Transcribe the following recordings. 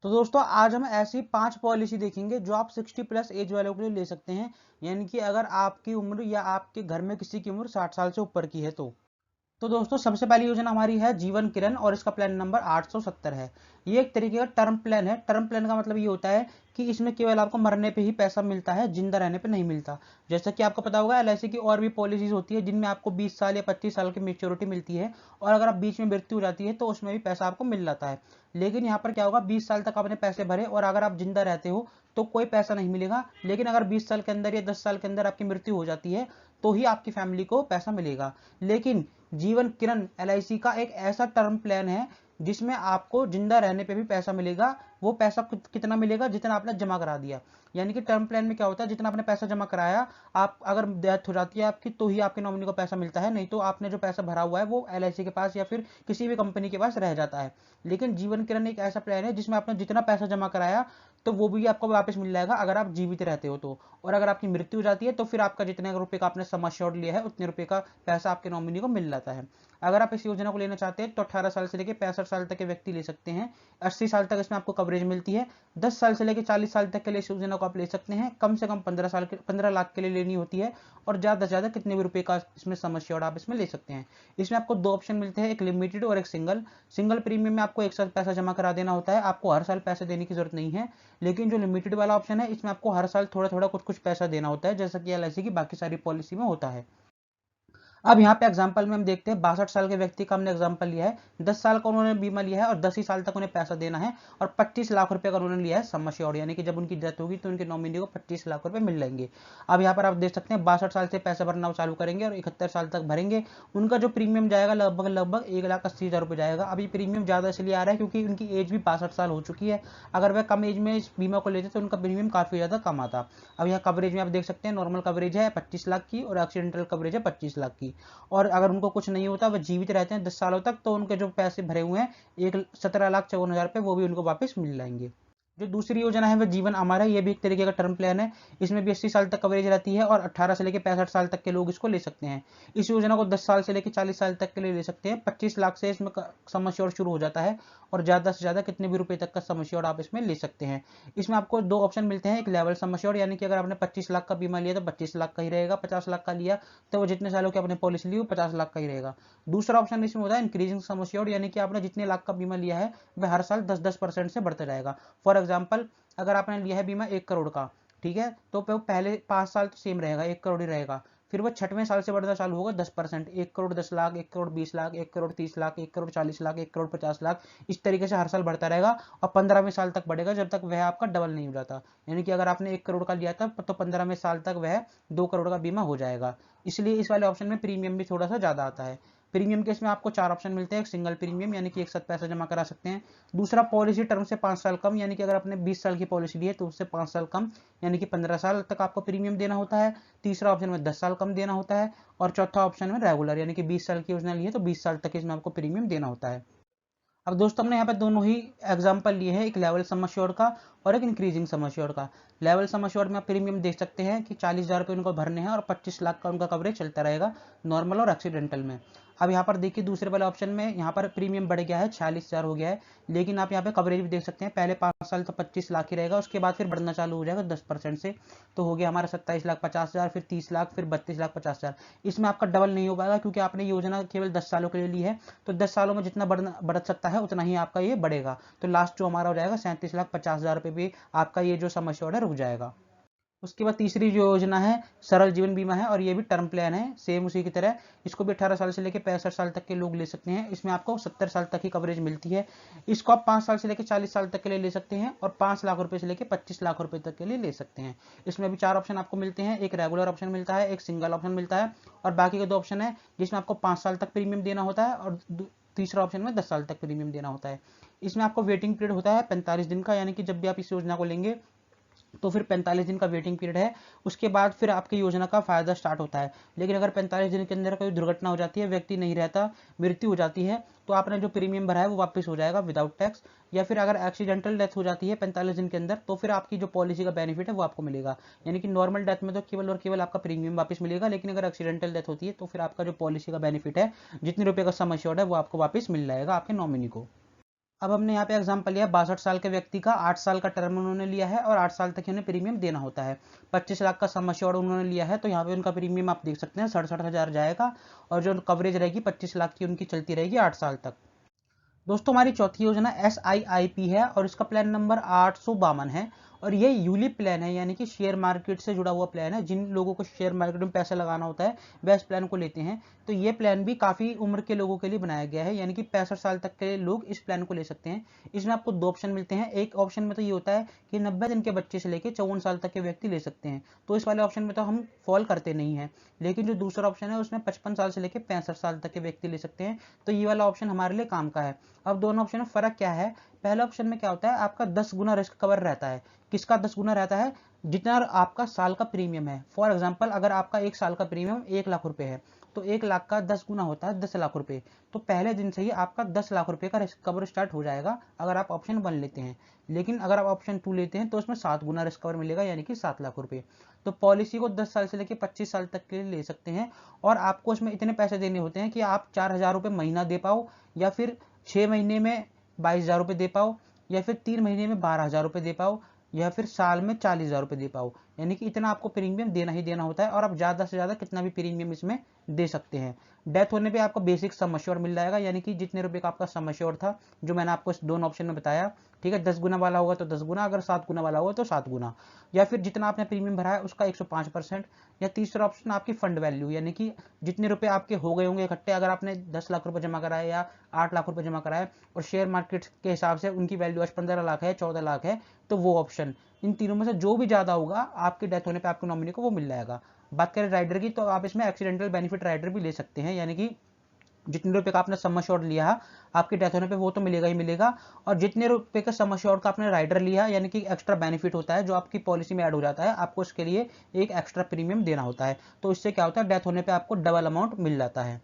तो दोस्तों आज हम ऐसी 5 पॉलिसी देखेंगे जो आप 60 प्लस एज वालों के लिए ले सकते हैं। यानी कि अगर आपकी उम्र या आपके घर में किसी की उम्र 60 साल से ऊपर की है तो दोस्तों सबसे पहली योजना हमारी है जीवन किरण और इसका प्लान नंबर 870 है। ये एक तरीके का टर्म प्लान है। टर्म प्लान का मतलब ये होता है कि इसमें केवल आपको मरने पे ही पैसा मिलता है, जिंदा रहने पे नहीं मिलता। जैसा कि आपको पता होगा एलआईसी की और भी पॉलिसीज होती है जिनमें आपको 20 साल या 25 साल की मेच्योरिटी मिलती है और अगर आप बीच में मृत्यु हो जाती है तो उसमें भी पैसा आपको मिल जाता है। लेकिन यहाँ पर क्या होगा, 20 साल तक आपने पैसे भरे और अगर आप जिंदा रहते हो तो कोई पैसा नहीं मिलेगा। लेकिन अगर 20 साल के अंदर या 10 साल के अंदर आपकी मृत्यु हो जाती है तो ही आपकी फैमिली को पैसा मिलेगा। लेकिन जीवन किरण एलआईसी का एक ऐसा टर्म प्लान है जिसमें आपको जिंदा रहने पे भी पैसा मिलेगा। वो पैसा कितना मिलेगा, जितना आपने जमा करा दिया। यानी कि टर्म प्लान में क्या होता है, जितना आपने पैसा जमा कराया, आप अगर डेथ हो जाती है आपकी तो ही आपके नॉमिनी को पैसा मिलता है, नहीं तो आपने जो पैसा भरा हुआ है वो एलआईसी के पास या फिर किसी भी कंपनी के पास रह जाता है। लेकिन जीवन किरण एक ऐसा प्लान है जिसमें आपने जितना पैसा जमा कराया तो वो भी आपको वापस मिल जाएगा अगर आप जीवित रहते हो तो। और अगर आपकी मृत्यु हो जाती है तो फिर आपका जितने रुपए का आपने सम एश्योर्ड लिया है उतने रुपए का पैसा आपके नॉमिनी को मिल जाता है। अगर आप इस योजना को लेना चाहते हैं तो 18 साल से लेकर 65 साल तक के व्यक्ति ले सकते हैं। 80 साल तक इसमें आपको कवरेज मिलती है। 10 साल से लेकर 40 साल तक के लिए इस योजना को आप ले सकते हैं। कम से कम 15 लाख के लिए लेनी होती है और ज्यादा से ज्यादा कितने भी रुपए का इसमें सम एश्योर्ड आप इसमें ले सकते हैं। इसमें आपको दो ऑप्शन मिलते हैं, एक लिमिटेड और एक सिंगल। सिंगल प्रीमियम में आपको एक साथ पैसा जमा करा देना होता है, आपको हर साल पैसे देने की जरूरत नहीं है। लेकिन जो लिमिटेड वाला ऑप्शन है इसमें आपको हर साल थोड़ा थोड़ा कुछ कुछ पैसा देना होता है, जैसा कि एलआईसी की बाकी सारी पॉलिसी में होता है। अब यहाँ पे एग्जाम्पल में हम देखते हैं 62 साल के व्यक्ति का हमने एग्जाम्पल लिया है। 10 साल का उन्होंने बीमा लिया है और 10 ही साल तक उन्हें पैसा देना है और 25 लाख रुपए का उन्होंने लिया है सम एश्योर्ड, यानी कि जब उनकी डेथ होगी तो उनके नॉमिनी को 25 लाख रुपए मिल जाएंगे। अब यहाँ पर आप देख सकते हैं 62 साल से पैसा भरना चालू करेंगे और 71 साल तक भरेंगे। उनका जो प्रीमियम जाएगा लगभग लगभग 1,80,000 रुपए जाएगा। अब ये प्रीमियम ज्यादा इसलिए आ रहा है क्योंकि उनकी एज भी 62 साल हो चुकी है। अगर वह कम एज में इस बीमा को लेते तो उनका प्रीमियम काफी ज्यादा कम आता। अब यहाँ कवरेज में आप देख सकते हैं नॉर्मल कवरेज है 25 लाख की और एक्सीडेंटल कवरेज है 25 लाख की। और अगर उनको कुछ नहीं होता, वह जीवित रहते हैं 10 सालों तक, तो उनके जो पैसे भरे हुए हैं 1,17,54,000 रुपए वो भी उनको वापस मिल जाएंगे। जो दूसरी योजना है वह जीवन अमर है। ये भी एक तरीके का टर्म प्लान है। इसमें भी 80 साल तक कवरेज रहती है और 18 से लेकर 65 साल तक के लोग इसको ले सकते हैं। इस योजना को 10 साल से लेकर 40 साल तक के लिए ले सकते हैं। 25 लाख से इसमें सम एश्योर्ड शुरू हो जाता है और ज्यादा से ज्यादा कितने भी रुपए तक का सम एश्योर्ड आप इसमें ले सकते हैं। इसमें आपको दो ऑप्शन मिलते हैं, एक लेवल सम एश्योर्ड, यानी कि अगर आपने 25 लाख का बीमा लिया तो 25 लाख का ही रहेगा, 50 लाख का लिया तो वो जितने सालों की आपने पॉलिसी ली वो 50 लाख का ही रहेगा। दूसरा ऑप्शन इसमें होता है इंक्रीजिंग सम एश्योर्ड, यानी कि आपने जितने लाख का बीमा लिया है वह हर साल 10-10% से बढ़ता जाएगा। फॉर एग्जाम्पल, अगर आपने लिया है बीमा 1 करोड़ का, ठीक है, तो पहले 5 साल तो सेम रहेगा, 1 करोड़ ही रहेगा। फिर वो 6वें साल से बढ़ना चालू होगा 10%, 1 करोड़ 10 लाख, 1 करोड़ 20 लाख, 1 करोड़ 30 लाख, 1 करोड़ 40 लाख, 1 करोड़ 50 लाख, इस तरीके से हर साल बढ़ता रहेगा और 15वें साल तक बढ़ेगा जब तक वह आपका डबल नहीं हो जाता। यानी कि अगर आपने 1 करोड़ का लिया था तो 15वें साल तक वह 2 करोड़ का बीमा हो जाएगा। इसलिए इस वाले ऑप्शन में प्रीमियम भी थोड़ा सा ज्यादा आता है। प्रीमियम के इसमें आपको 4 ऑप्शन मिलते हैं, एक सिंगल प्रीमियम यानी कि एक साथ पैसा जमा करा सकते हैं। दूसरा पॉलिसी टर्म से 5 साल कम, यानी कि अगर आपने 20 साल की पॉलिसी ली है तो उससे 5 साल कम, यानी कि 15 साल तक आपको प्रीमियम देना होता है। तीसरा ऑप्शन में 10 साल कम देना होता है और चौथा ऑप्शन में रेगुलर, यानी कि 20 साल की योजना ली है तो 20 साल तक इसमें आपको प्रीमियम देना होता है। अब दोस्तों हमने यहाँ पे दोनों ही एग्जांपल लिए हैं, एक लेवल सम एश्योर्ड का और एक इंक्रीजिंग सम एश्योर्ड का। लेवल सम एश्योर्ड में आप प्रीमियम देख सकते हैं कि 40,000 रुपये उनको भरने हैं और 25 लाख का उनका कवरेज चलता रहेगा नॉर्मल और एक्सीडेंटल में। अब यहाँ पर देखिए दूसरे वाले ऑप्शन में यहाँ पर प्रीमियम बढ़ गया है, 46,000 हो गया है। लेकिन आप यहाँ पे कवरेज भी देख सकते हैं, पहले 5 साल तो 25 लाख ही रहेगा, उसके बाद फिर बढ़ना चालू हो जाएगा 10% से, तो हो गया हमारा 27,50,000, फिर 30 लाख, फिर 32,50,000। इसमें आपका डबल नहीं हो पाएगा क्योंकि आपने योजना केवल 10 सालों के लिए ली है, तो 10 सालों में जितना बढ़ सकता है उतना ही आपका ये बढ़ेगा। तो लास्ट जो हमारा हो जाएगा 37,50,000 रुपये भी आपका ये जो सम एश्योर्ड है रुक जाएगा। उसके बाद तीसरी जो योजना है सरल जीवन बीमा है और ये भी टर्म प्लान है सेम उसी की तरह। इसको भी 18 साल से लेकर 65 साल तक के लोग ले सकते हैं। इसमें आपको 70 साल तक ही कवरेज मिलती है। इसको आप 5 साल से लेकर 40 साल तक के लिए ले सकते हैं और 5 लाख रुपए से लेकर 25 लाख रुपए तक के लिए ले सकते हैं। इसमें भी 4 ऑप्शन आपको मिलते हैं, एक रेगुलर ऑप्शन मिलता है, एक सिंगल ऑप्शन मिलता है और बाकी के 2 ऑप्शन है जिसमें आपको 5 साल तक प्रीमियम देना होता है और तीसरा ऑप्शन में 10 साल तक प्रीमियम देना होता है। इसमें आपको वेटिंग पीरियड होता है 45 दिन का, यानी कि जब भी आप इस योजना को लेंगे तो फिर 45 दिन का वेटिंग पीरियड है। उसके बाद फिर आपकी योजना का फायदा स्टार्ट होता है। लेकिन अगर 45 दिन के अंदर कोई दुर्घटना हो जाती है, व्यक्ति नहीं रहता, मृत्यु हो जाती है, तो आपने जो प्रीमियम भरा है वो वापस हो जाएगा विदाउट टैक्स। या फिर अगर एक्सीडेंटल डेथ हो जाती है 45 दिन के अंदर तो फिर आपकी जो पॉलिसी का बेनिफिट है वो आपको मिलेगा। यानी कि नॉर्मल डेथ में तो केवल और केवल आपका प्रीमियम वापस मिलेगा, लेकिन अगर एक्सीडेंटल डेथ होती है तो फिर आपका जो पॉलिसी का बेनिफिट है, जितने रुपए का सम एश्योर्ड है वो आपको वापस मिल जाएगा आपके नॉमिनी को। अब हमने यहाँ पे एग्जांपल लिया 62 साल के व्यक्ति का, 8 साल का टर्म उन्होंने लिया है और 8 साल तक उन्हें प्रीमियम देना होता है। 25 लाख का सम एश्योर्ड उन्होंने लिया है, तो यहाँ पे उनका प्रीमियम आप देख सकते हैं 67,000 जाएगा, और जो कवरेज रहेगी 25 लाख की उनकी चलती रहेगी 8 साल तक। दोस्तों हमारी चौथी योजना SIIP है और इसका प्लान नंबर 852 है, और ये यूलिप प्लान है, यानी कि शेयर मार्केट से जुड़ा हुआ प्लान है। जिन लोगों को शेयर मार्केट में पैसा लगाना होता है वह इस प्लान को लेते हैं। तो ये प्लान भी काफ़ी उम्र के लोगों के लिए बनाया गया है, यानी कि 65 साल तक के लोग इस प्लान को ले सकते हैं। इसमें आपको 2 ऑप्शन मिलते हैं। एक ऑप्शन में तो ये होता है कि 90 दिन के बच्चे से लेकर 54 साल तक के व्यक्ति ले सकते हैं, तो इस वाले ऑप्शन में तो हम फॉल करते नहीं हैं। लेकिन जो दूसरा ऑप्शन है उसमें 55 साल से लेकर 65 साल तक के व्यक्ति ले सकते हैं, तो ये वाला ऑप्शन हमारे लिए काम का है। अब दोनों ऑप्शन में फ़र्क क्या है? पहले ऑप्शन में क्या होता है, आपका 10 गुना रिस्क कवर रहता है। किसका 10 गुना रहता है? जितना आपका साल का प्रीमियम है। फॉर एग्जांपल अगर आपका 1 साल का प्रीमियम 1 लाख रुपए है, तो 1 लाख का 10 गुना होता है 10 लाख रुपए। तो पहले दिन से ही आपका 10 लाख रुपए का रिस्क कवर स्टार्ट हो जाएगा अगर आप ऑप्शन 1 लेते हैं। लेकिन अगर आप ऑप्शन 2 लेते हैं तो उसमें 7 गुना रिस्क कवर मिलेगा, यानी कि 7 लाख रुपए। तो पॉलिसी को 10 साल से लेकर 25 साल तक के लिए ले सकते हैं, और आपको इसमें इतने पैसे देने होते हैं कि आप 4,000 रुपये महीना दे पाओ, या फिर 6 महीने में 22,000 रुपये दे पाओ, या फिर 3 महीने में 12,000 रुपये दे पाओ, या फिर साल में 40,000 रुपये दे पाओ। यानी कि इतना आपको प्रीमियम देना ही देना होता है, और आप ज़्यादा से ज़्यादा कितना भी प्रीमियम इसमें दे सकते हैं। डेथ होने पे आपको बेसिक सम एश्योर्ड मिल जाएगा, यानी कि जितने रुपए का आपका सम एश्योर्ड था, जो मैंने आपको इस दोनों ऑप्शन में बताया, ठीक है। 10 गुना वाला होगा तो 10 गुना, अगर 7 गुना वाला होगा तो 7 गुना, या फिर जितना आपने प्रीमियम भरा है उसका 105%। या तीसरा ऑप्शन आपकी फंड वैल्यू, यानी कि जितने रुपए आपके हो गए होंगे इकट्ठे, अगर आपने 10 लाख रुपए जमा कराए या 8 लाख रुपए जमा कराए, और शेयर मार्केट के हिसाब से उनकी वैल्यू आज 15 लाख है, 14 लाख है, तो वो ऑप्शन, इन तीनों में से जो भी ज़्यादा होगा आपकी डेथ होने पे आपके नॉमिनी को वो मिल जाएगा। बात करें राइडर की, तो आप इसमें एक्सीडेंटल बेनिफिट राइडर भी ले सकते हैं, यानी कि जितने रुपए का आपने सम एश्योर्ड लिया आपकी डेथ होने पे वो तो मिलेगा ही मिलेगा, और जितने रुपए का सम एश्योर्ड का आपने राइडर लिया, यानी कि एक्स्ट्रा बेनिफिट होता है जो आपकी पॉलिसी में ऐड हो जाता है, आपको उसके लिए एक एक्स्ट्रा प्रीमियम देना होता है। तो इससे क्या होता है, डेथ होने पे आपको डबल अमाउंट मिल जाता है।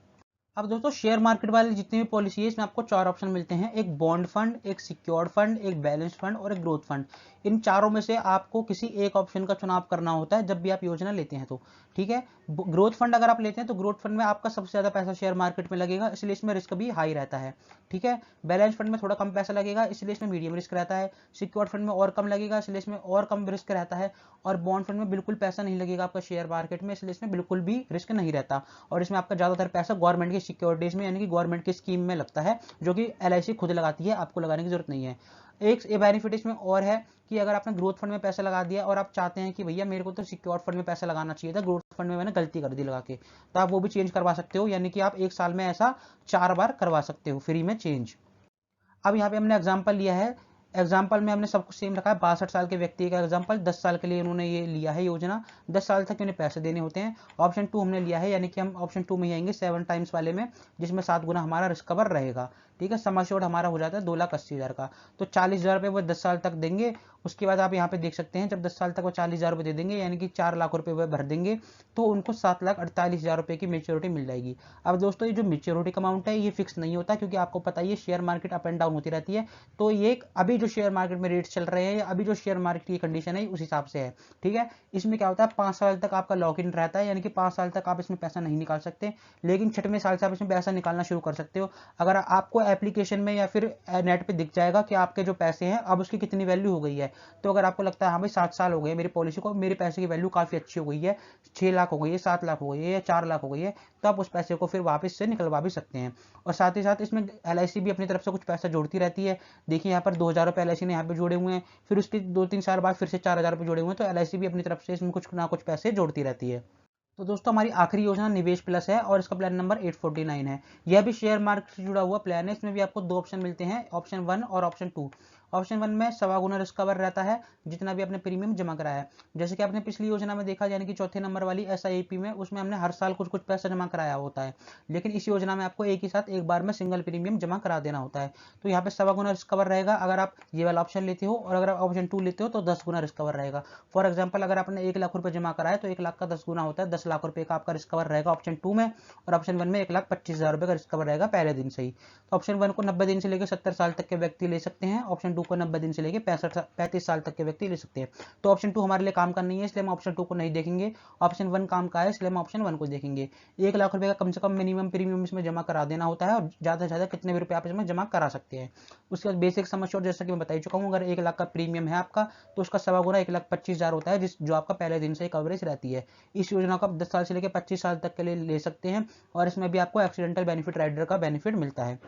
अब दोस्तों शेयर मार्केट वाली जितनी भी पॉलिसी है इसमें आपको 4 ऑप्शन मिलते हैं। एक बॉन्ड फंड, एक सिक्योर्ड फंड, एक बैलेंस फंड और एक ग्रोथ फंड। इन चारों में से आपको किसी एक ऑप्शन का चुनाव करना होता है जब भी आप योजना लेते हैं तो, ठीक है। ग्रोथ फंड अगर आप लेते हैं तो ग्रोथ फंड में आपका सबसे ज़्यादा पैसा शेयर मार्केट में लगेगा, इसलिए इसमें रिस्क भी हाई रहता है, ठीक है। बैलेंस फंड में थोड़ा कम पैसा लगेगा, इसलिए इसमें मीडियम रिस्क रहता है। सिक्योर्ड फंड में और कम लगेगा, इसलिए इसमें और कम रिस्क रहता है। और बॉन्ड फंड में बिल्कुल पैसा नहीं लगेगा आपका शेयर मार्केट में, इसलिए इसमें बिल्कुल भी रिस्क नहीं रहता। और इसमें आपका ज़्यादातर पैसा गवर्नमेंट की सिक्योरिटीज में, यानी कि गवर्नमेंट की स्कीम में लगता है, जो कि LIC खुद लगाती है, आपको लगाने की जरूरत नहीं है। एक बेनिफिट इसमें और है कि अगर आपने ग्रोथ फंड में पैसा लगा दिया और आप चाहते हैं कि भैया मेरे को तो सिक्योर्ड फंड में पैसा लगाना चाहिए था, ग्रोथ फंड में मैंने गलती कर दी लगा के, तो आप वो भी चेंज करवा सकते हो, यानी कि आप एक साल में ऐसा 4 बार करवा सकते हो फ्री में चेंज। अब यहाँ पे हमने एग्जाम्पल लिया है, एग्जाम्पल में हमने सब कुछ सेम रखा है। 62 साल के व्यक्ति का एग्जाम्पल, 10 साल के लिए उन्होंने ये लिया है योजना, 10 साल तक उन्हें पैसे देने होते हैं। ऑप्शन 2 हमने लिया है, यानी कि हम ऑप्शन 2 में आएंगे 7 टाइम्स वाले में, जिसमें 7 गुना हमारा रिस्क कवर रहेगा, ठीक है। सम एश्योर्ड हमारा हो जाता है 2,80,000 का, तो 40,000 रुपये वो 10 साल तक देंगे। उसके बाद आप यहाँ पे देख सकते हैं जब 10 साल तक वो 40,000 रुपये दे देंगे, यानी कि 4 लाख रुपये वह भर देंगे, तो उनको 7,48,000 रुपये की मेच्योरिटी मिल जाएगी। अब दोस्तों ये जो मेच्योरिटी का अमाउंट है ये फिक्स नहीं होता, क्योंकि आपको पता ही है share market up and down होती रहती है। तो ये अभी जो शेयर मार्केट में रेट चल रहे हैं या अभी जो शेयर मार्केट की कंडीशन है उस हिसाब से है, ठीक है। इसमें क्या होता है 5 साल तक आपका लॉक इन रहता है, यानी कि 5 साल तक आप इसमें पैसा नहीं निकाल सकते, लेकिन 6वें साल से आप इसमें पैसा निकालना शुरू कर सकते हो। अगर आपको एप्लीकेशन में या फिर नेट पे दिख जाएगा कि आपके जो पैसे हैं अब उसकी कितनी वैल्यू हो गई है, तो अगर आपको लगता है हाँ भाई 7 साल हो गए मेरी पॉलिसी को, मेरे पैसे की वैल्यू काफ़ी अच्छी हो गई है, 6 लाख हो गई है, 7 लाख हो गई है, या 4 लाख हो गई है, तो आप उस पैसे को फिर वापस से निकलवा भी सकते हैं। और साथ ही साथ इसमें LIC भी अपनी तरफ से कुछ पैसा जोड़ती रहती है। देखिए यहाँ पर 2,000 रुपये LIC ने यहाँ पे जोड़े हुए हैं, फिर उसके 2-3 साल बाद फिर से 4,000 रुपये जोड़े हुए हैं, तो LIC भी अपनी तरफ से इसमें कुछ ना कुछ पैसे जोड़ती रहती है। तो दोस्तों हमारी आखिरी योजना निवेश प्लस है और इसका प्लान नंबर 849 है। यह भी शेयर मार्केट से जुड़ा हुआ प्लान है। इसमें भी आपको 2 ऑप्शन मिलते हैं, ऑप्शन 1 और ऑप्शन 2। ऑप्शन 1 में 1.25 गुना रिस्क कवर रहता है जितना भी आपने प्रीमियम जमा कराया है। जैसे कि आपने पिछली योजना में देखा, यानी कि चौथे नंबर वाली SIP में, उसमें हमने हर साल कुछ कुछ पैसा जमा कराया होता है, लेकिन इस योजना में आपको एक ही साथ एक बार में सिंगल प्रीमियम जमा करा देना होता है। तो यहाँ पे 1.25 गुना रिस्क कवर रहेगा अगर आप ये वाला ऑप्शन लेते हो, और अगर आप ऑप्शन 2 लेते हो तो 10 गुना रिस्क कवर रहेगा। फॉर एग्जाम्पल अगर आपने 1 लाख रुपये जमा कराया तो 1 लाख का 10 गुना होता है, 10 लाख रुपये का आपका रिस्क कवर रहेगा ऑप्शन 2 में, और ऑप्शन 1 में 1,25,000 रुपये का रिस्क कवर रहेगा पहले दिन से ही। तो ऑप्शन 1 को 90 दिन से लेकर 70 साल तक के व्यक्ति ले सकते हैं, ऑप्शन 2 को 90 दिन से लेकर 35 साल तक के व्यक्ति ले सकते हैं। तो ऑप्शन 2 हमारे लिए काम का नहीं है, इसलिए हम ऑप्शन 2 को नहीं देखेंगे। ऑप्शन 1 काम का है, इसलिए हम ऑप्शन 1 को देखेंगे। 1 लाख रुपए का कम से कम मिनिमम प्रीमियम इसमें जमा करा देना होता है, और ज़्यादा से ज़्यादा कितने भी रुपए आप इसमें जमा करा सकते हैं। उसके बाद बेसिक सम एश्योर्ड, जैसा कि मैं बता ही चुका हूँ, अगर 1 लाख का प्रीमियम है आपका तो उसका 1.25 गुना 1,25,000 होता है, जो आपका पहले दिन से कवरेज रहती है। इस योजना को आप 10 साल से लेकर 25 साल तक के लिए ले सकते हैं, और इसमें भी आपको एक्सीडेंटल बेनिफिट राइडर का बेनिफिट मिलता है।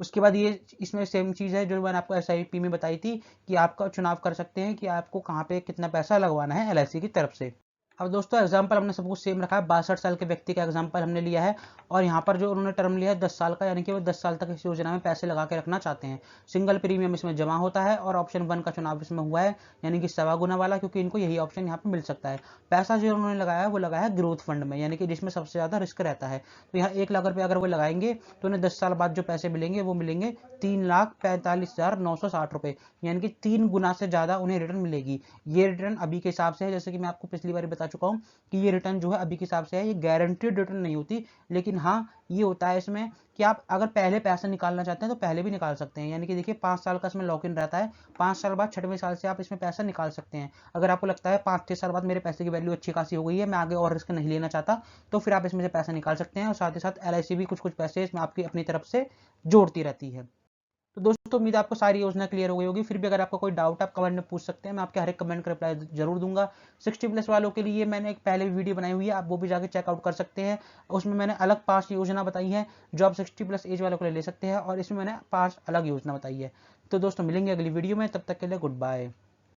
उसके बाद ये इसमें सेम चीज़ है जो मैंने आपको एसआईपी में बताई थी, कि आपका चुनाव कर सकते हैं कि आपको कहाँ पे कितना पैसा लगवाना है एलआईसी की तरफ से। अब दोस्तों एग्जाम्पल हमने सब कुछ सेम रखा है, 62 साल के व्यक्ति का एग्जाम्पल हमने लिया है, और यहाँ पर जो उन्होंने टर्म लिया है 10 साल का, यानी कि वो 10 साल तक इस योजना में पैसे लगा के रखना चाहते हैं। सिंगल प्रीमियम इसमें जमा होता है, और ऑप्शन 1 का चुनाव इसमें हुआ है, यानी कि 1.25 गुना वाला, क्योंकि इनको यही ऑप्शन यहाँ पे मिल सकता है। पैसा जो उन्होंने लगाया है वो लगाया है ग्रोथ फंड में, यानी कि जिसमें सबसे ज़्यादा रिस्क रहता है। तो यहाँ 1 लाख रुपये अगर वो लगाएंगे तो उन्हें 10 साल बाद जो पैसे मिलेंगे वो मिलेंगे 3,45,960 रुपये, यानी कि 3 गुना से ज़्यादा उन्हें रिटर्न मिलेगी। ये रिटर्न अभी के हिसाब से है, जैसे कि मैं आपको पिछली बार बता चुका हूँ कि ये रिटर्न जो है अभी के हिसाब से है, ये गारंटीड रिटर्न नहीं होती, लेकिन हाँ ये होता है इसमें कि आप अगर पहले पैसा निकालना चाहते हैं तो पहले भी निकाल सकते हैं। यानी कि देखिए 5 साल का इसमें लॉक इन रहता है, 5 साल बाद 6वें साल से आप इसमें पैसा निकाल सकते हैं। अगर आपको लगता है 5-6 साल बाद मेरे पैसे की वैल्यू अच्छी खासी हो गई है, मैं आगे और रिस्क नहीं लेना चाहता, तो फिर आप इसमें से पैसा निकाल सकते हैं, और साथ ही साथ एलआईसी भी कुछ कुछ पैसे इसमें आपकी अपनी तरफ से जोड़ती रहती है। तो दोस्तों उम्मीद है आपको सारी योजना क्लियर हो गई होगी। फिर भी अगर आपका कोई डाउट आप कमेंट में पूछ सकते हैं, मैं आपके हर एक कमेंट का रिप्लाई जरूर दूंगा। 60+ वालों के लिए मैंने एक पहले वीडियो बनाई हुई है, आप वो भी जाके चेकआउट कर सकते हैं। उसमें मैंने अलग 5 योजना बताई है जो आप 60+ एज वालों के लिए ले सकते हैं, और इसमें मैंने 5 अलग योजना बताई है। तो दोस्तों मिलेंगे अगली वीडियो में, तब तक के लिए गुड बाय।